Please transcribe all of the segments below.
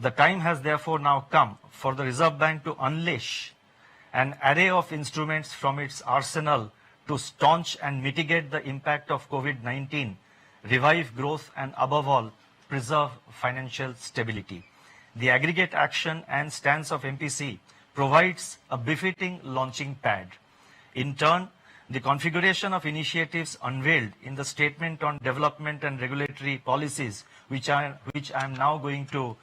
The time has therefore now come for the Reserve Bank to unleash an array of instruments from its arsenal to staunch and mitigate the impact of COVID-19, revive growth, and above all, preserve financial stability. The aggregate action and stance of MPC provides a befitting launching pad. In turn, the configuration of initiatives unveiled in the Statement on Development and Regulatory Policies, which I am now going to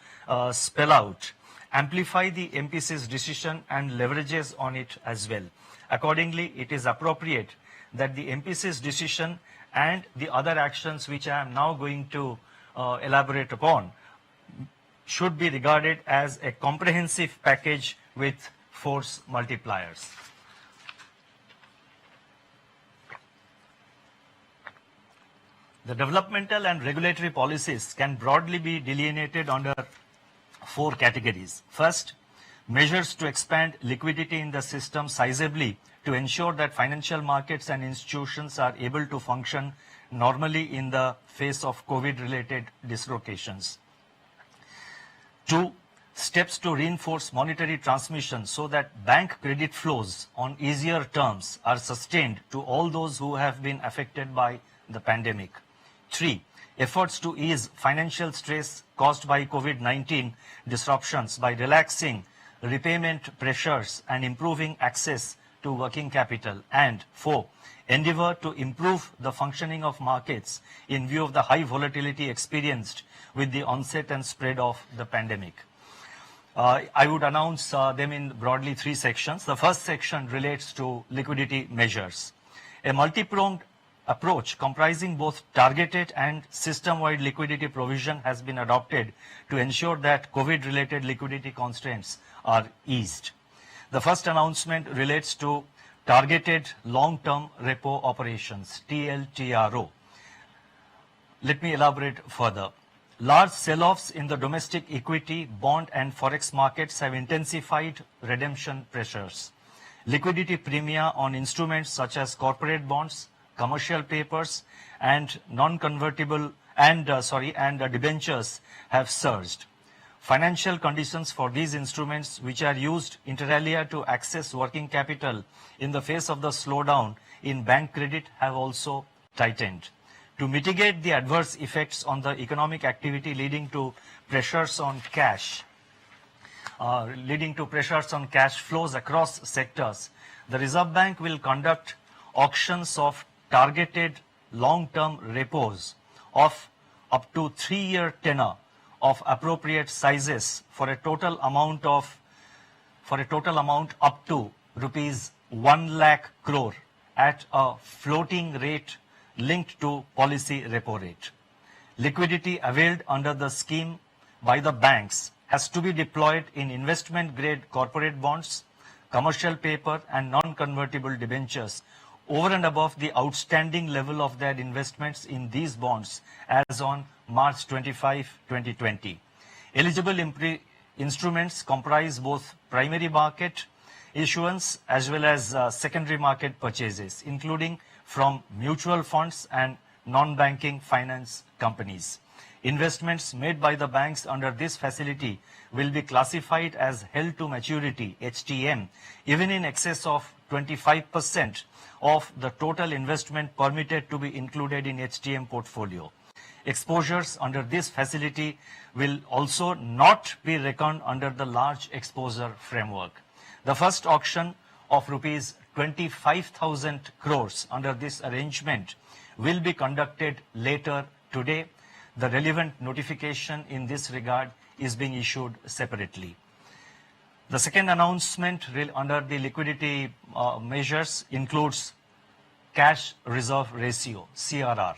spell out, amplify the MPC's decision and leverages on it as well. Accordingly, it is appropriate that the MPC's decision and the other actions which I am now going to elaborate upon should be regarded as a comprehensive package with force multipliers. The developmental and regulatory policies can broadly be delineated under 4 categories. First, measures to expand liquidity in the system sizably to ensure that financial markets and institutions are able to function normally in the face of COVID-related dislocations. 2, steps to reinforce monetary transmission so that bank credit flows on easier terms are sustained to all those who have been affected by the pandemic. 3, efforts to ease financial stress caused by COVID-19 disruptions by relaxing repayment pressures and improving access to working capital. And 4, endeavor to improve the functioning of markets in view of the high volatility experienced with the onset and spread of the pandemic. I would announce them in broadly 3 sections. The first section relates to liquidity measures. A multi-pronged approach comprising both targeted and system-wide liquidity provision has been adopted to ensure that COVID-related liquidity constraints are eased. The first announcement relates to targeted long-term repo operations, TLTRO. Let me elaborate further. Large sell-offs in the domestic equity, bond and forex markets have intensified redemption pressures. Liquidity premia on instruments such as corporate bonds, commercial papers and non-convertible and debentures have surged. Financial conditions for these instruments, which are used inter alia to access working capital in the face of the slowdown in bank credit, have also tightened. To mitigate the adverse effects on the economic activity leading to pressures on cash flows across sectors, the Reserve Bank will conduct auctions of targeted long-term repos of up to 3-year tenor of appropriate sizes for a total amount up to rupees 1 lakh crore at a floating rate linked to policy repo rate. Liquidity availed under the scheme by the banks has to be deployed in investment-grade corporate bonds, commercial paper and non-convertible debentures over and above the outstanding level of their investments in these bonds as on March 25, 2020. Eligible instruments comprise both primary market issuance as well as secondary market purchases, including from mutual funds and non-banking finance companies. Investments made by the banks under this facility will be classified as held to maturity, HTM, even in excess of 25% of the total investment permitted to be included in HTM portfolio. Exposures under this facility will also not be reckoned under the large exposure framework. The first auction of rupees 25,000 crores under this arrangement will be conducted later today. The relevant notification in this regard is being issued separately. The second announcement under the liquidity measures includes cash reserve ratio, CRR.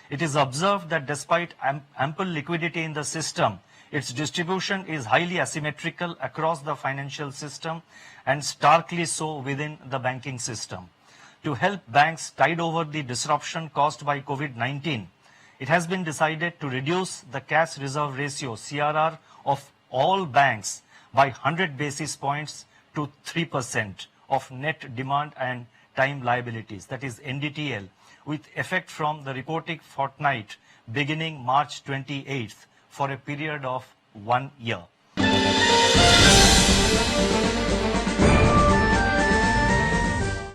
It is observed that despite ample liquidity in the system, its distribution is highly asymmetrical across the financial system and starkly so within the banking system. To help banks tide over the disruption caused by COVID-19, it has been decided to reduce the cash reserve ratio, CRR, of all banks by 100 basis points to 3% of net demand and time liabilities, that is NDTL, with effect from the reporting fortnight beginning March 28th for a period of 1 year.